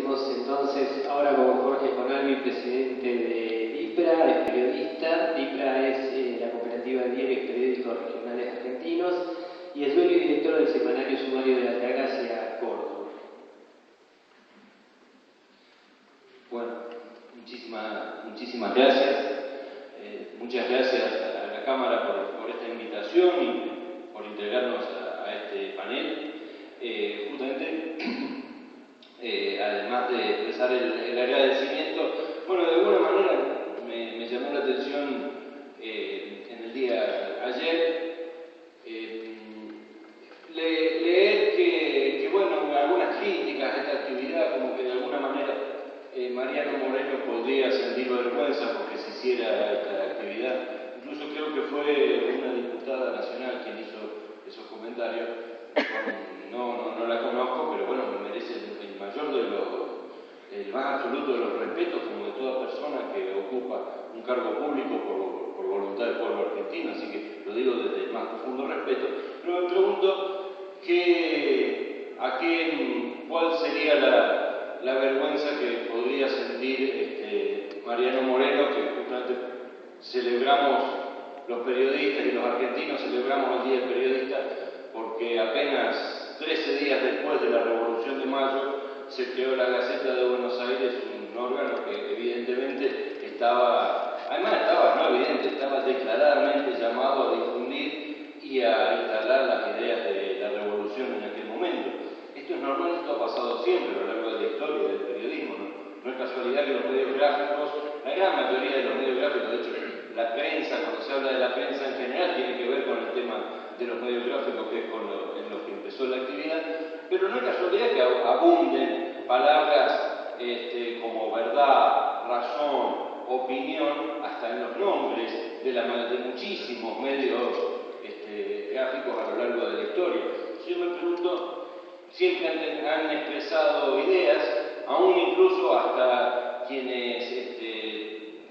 Seguimos entonces ahora con Jorge Conalvi, presidente de DIPRA, es periodista. DIPRA es la cooperativa de diarios periódicos regionales argentinos y es dueño y director del semanario Sumario de Altagracia, Córdoba. Bueno, muchísimas gracias. Muchas gracias a la Cámara por esta invitación y por integrarnos a este panel. Justamente, además de expresar el agradecimiento, bueno, de alguna manera me llamó la atención en el día ayer leer que, bueno, algunas críticas a esta actividad, como que de alguna manera Mariano Moreno podría sentir vergüenza porque se hiciera esta actividad. Incluso creo que fue una diputada nacional quien hizo esos comentarios. No la conozco, pero bueno, me merece el mayor el más absoluto de los respetos, como de toda persona que ocupa un cargo público por voluntad del pueblo argentino, así que lo digo desde el más profundo respeto. Pero me pregunto cuál sería la vergüenza que podría sentir Mariano Moreno, que justamente celebramos los periodistas y los argentinos, celebramos el Día del Periodista, porque apenas 13 días después de la Revolución de Mayo se creó la Gaceta de Buenos Aires, un órgano que evidentemente estaba declaradamente llamado a difundir y a instalar las ideas de la revolución en aquel momento. Esto es normal, esto ha pasado siempre a lo largo de la historia del periodismo, no es casualidad que los medios gráficos, la gran mayoría de los medios gráficos, de hecho la prensa, cuando se habla de la prensa en general, tiene que ver con el tema de los medios gráficos, que es en los que empezó la actividad, pero no es casualidad que abunden palabras como verdad, razón, opinión, hasta en los nombres de muchísimos medios gráficos a lo largo de la historia. Yo me pregunto, siempre han expresado ideas, aún incluso hasta quienes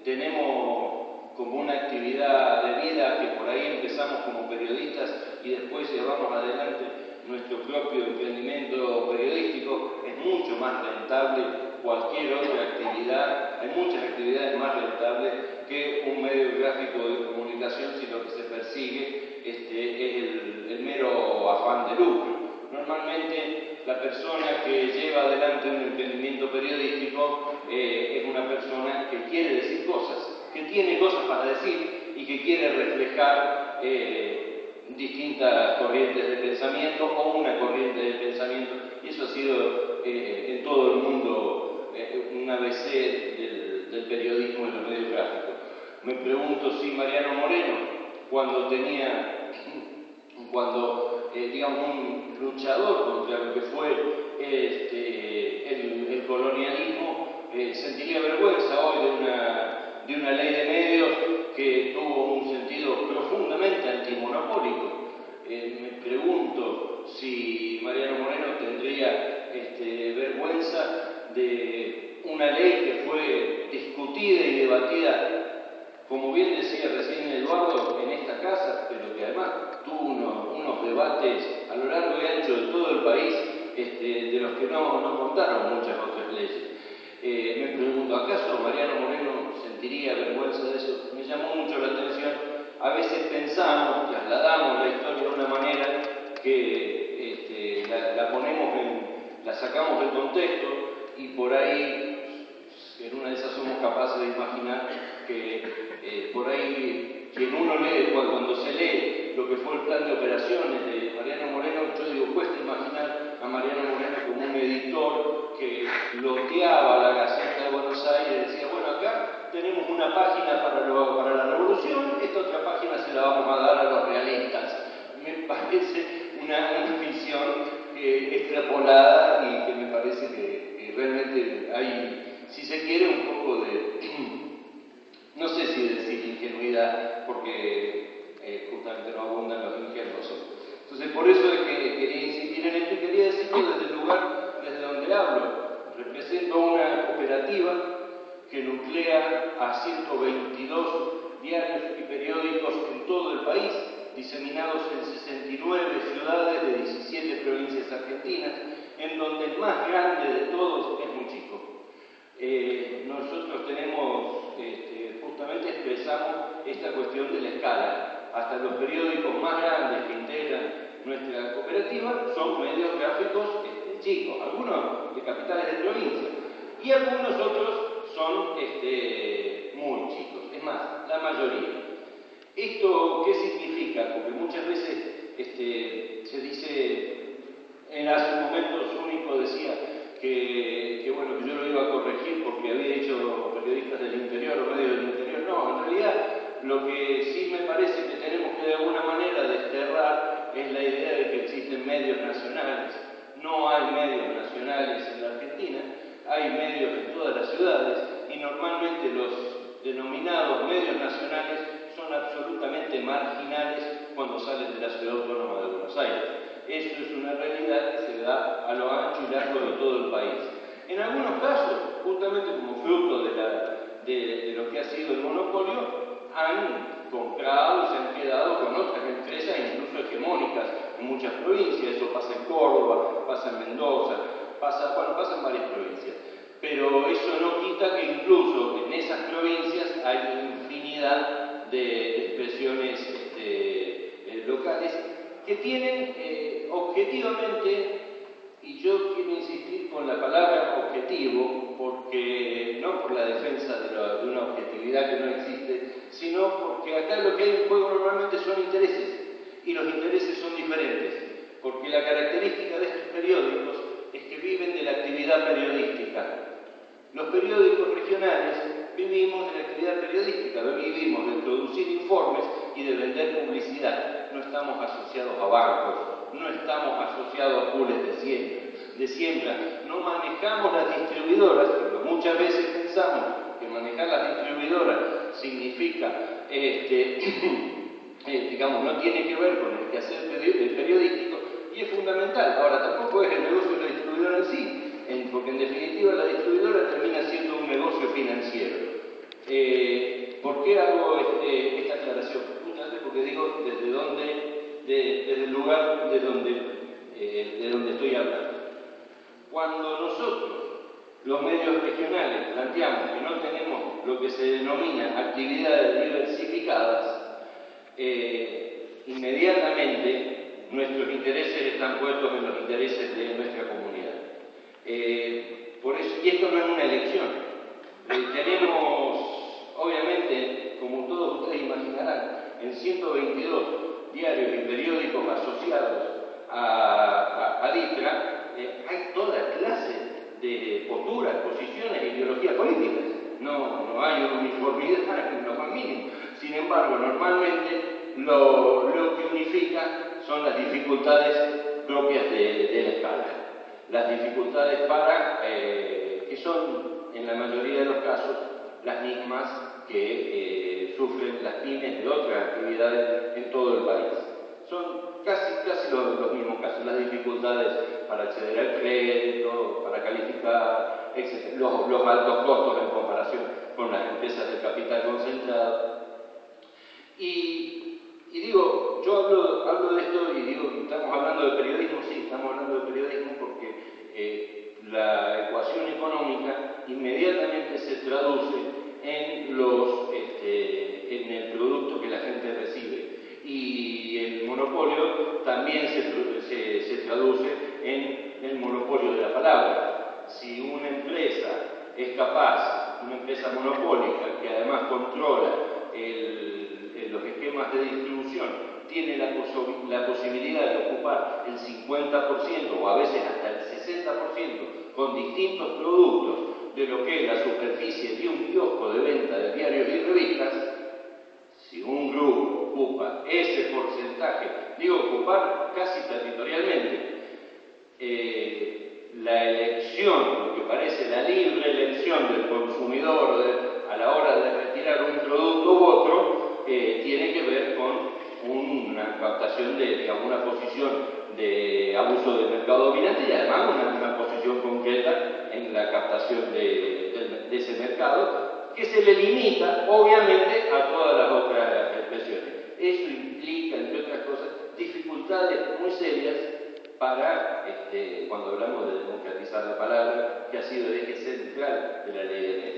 tenemos como una actividad de vida, que por ahí empezamos como periodistas y después llevamos adelante nuestro propio emprendimiento periodístico. Es mucho más rentable cualquier otra actividad, hay muchas actividades más rentables que un medio gráfico de comunicación si lo que se persigue es el mero afán de lucro. Normalmente la persona que lleva adelante un emprendimiento periodístico es una persona que quiere decir cosas, que tiene cosas para decir y que quiere reflejar distintas corrientes de pensamiento o una corriente de pensamiento, y eso ha sido en todo el mundo un ABC del periodismo en los medios gráficos. Me pregunto si Mariano Moreno, cuando digamos, un luchador contra lo que fue el colonialismo, sentiría vergüenza hoy de una ley de medios que tuvo un sentido profundamente antimonopólico. Me pregunto si Mariano Moreno tendría vergüenza de una ley que fue discutida y debatida, como bien decía recién Eduardo, en esta casa, pero que además tuvo unos debates a lo largo y ancho de todo el país, de los que no contaron muchas otras leyes. Me pregunto, ¿acaso Mariano Moreno sentiría vergüenza de eso? Me llamó mucho la atención. A veces pensamos, trasladamos la historia de una manera que la sacamos del contexto, y por ahí, en una de esas somos capaces de imaginar que por ahí, quien uno lee, cuando se lee lo que fue el plan de operaciones de Mariano Moreno, yo digo, cuesta imaginar a Mariano Moreno como un editor que loteaba la Gaceta de Buenos Aires y decía, bueno, acá tenemos una página para la revolución, esta otra página se la vamos a dar a los realistas. Me parece una visión extrapolada, y que me parece que realmente hay, si se quiere, un poco de, no sé si decir ingenuidad, porque justamente no abundan los ingenuos. Entonces, por eso es que quería insistir en esto, y quería decirlo desde el lugar desde donde hablo. Represento una cooperativa que nuclea a 122 diarios y periódicos en todo el país, diseminados en 69 ciudades de 17 provincias argentinas, en donde el más grande de todos es Muchica. esta cuestión de la escala. Hasta los periódicos más grandes que integran nuestra cooperativa son medios gráficos chicos, algunos de capitales de provincia, y algunos otros son muy chicos, es más, la mayoría. ¿Esto qué significa? Porque muchas veces se dice, hace momentos Único decía que bueno, que yo lo iba a corregir porque había hecho periodistas del interior o medios del interior. No, en realidad lo que sí me parece que tenemos que de alguna manera desterrar es la idea de que existen medios nacionales. No hay medios nacionales en la Argentina, hay medios en todas las ciudades y normalmente los denominados medios nacionales son absolutamente marginales cuando salen de la Ciudad Autónoma de Buenos Aires. Eso es una realidad que se da a lo ancho y largo de todo el país. En algunos casos, justamente como fruto de lo que ha sido el monopolio, han comprado y se han quedado con otras empresas incluso hegemónicas en muchas provincias. Eso pasa en Córdoba, pasa en Mendoza, pasa en varias provincias. Pero eso no quita que incluso en esas provincias hay infinidad de expresiones locales que tienen objetivamente, y yo quiero insistir con la palabra objetivo, porque no por la defensa de una objetividad que no existe, sino porque acá lo que hay en juego normalmente son intereses, y los intereses son diferentes, porque la característica de estos periódicos es que viven de la actividad periodística. Los periódicos regionales vivimos de la actividad periodística, vivimos de producir informes y de vender publicidad. No estamos asociados a bancos, no estamos asociados a pools de siembra, no manejamos las distribuidoras, porque muchas veces pensamos que manejar las distribuidoras significa, digamos, no tiene que ver con el quehacer periodístico, y es fundamental. Ahora, tampoco es el negocio de la distribuidora en sí, porque en definitiva la distribuidora termina siendo un negocio financiero. ¿Por qué hago esta aclaración? Justamente porque digo desde el lugar de donde estoy hablando. Cuando nosotros, los medios regionales, planteamos que no tenemos lo que se denomina actividades diversificadas, inmediatamente nuestros intereses están puestos en los intereses de nuestra comunidad. Por eso, y esto no es una elección. Tenemos, obviamente, como todos ustedes imaginarán, en 122 diarios y periódicos asociados a DIPRA, hay toda clase de posturas, posiciones e ideologías políticas. No hay uniformidad en lo más mínimo. Sin embargo, normalmente lo que unifica son las dificultades propias de la escala. Las dificultades que son, en la mayoría de los casos, las mismas que sufren las pymes de otras actividades en todo el país. Son casi los mismos casos, las dificultades para acceder al crédito, para calificar, etc. Los altos costos en comparación con las empresas de capital concentrado. Y digo, yo hablo de esto y digo, estamos hablando de periodismo, sí, estamos hablando de periodismo porque la ecuación económica inmediatamente se traduce en el producto que la gente recibe. Y el monopolio también se traduce en el monopolio de la palabra. Si una empresa es capaz, una empresa monopólica que además controla los esquemas de distribución, tiene la posibilidad de ocupar el 50% o a veces hasta el 60% con distintos productos de lo que es la superficie de un kiosco de venta de diarios y revistas. Si un grupo ocupa ese porcentaje, digo ocupar casi territorialmente, la elección, lo que parece la libre elección del consumidor a la hora de retirar un producto u otro, tiene que ver con una captación una posición de abuso del mercado dominante y además una posición concreta en la captación de ese mercado, que se le limita, obviamente, a todas las otras expresiones. Eso implica, entre otras cosas, dificultades muy serias para, cuando hablamos de democratizar la palabra, que ha sido el eje central de la ley de medios.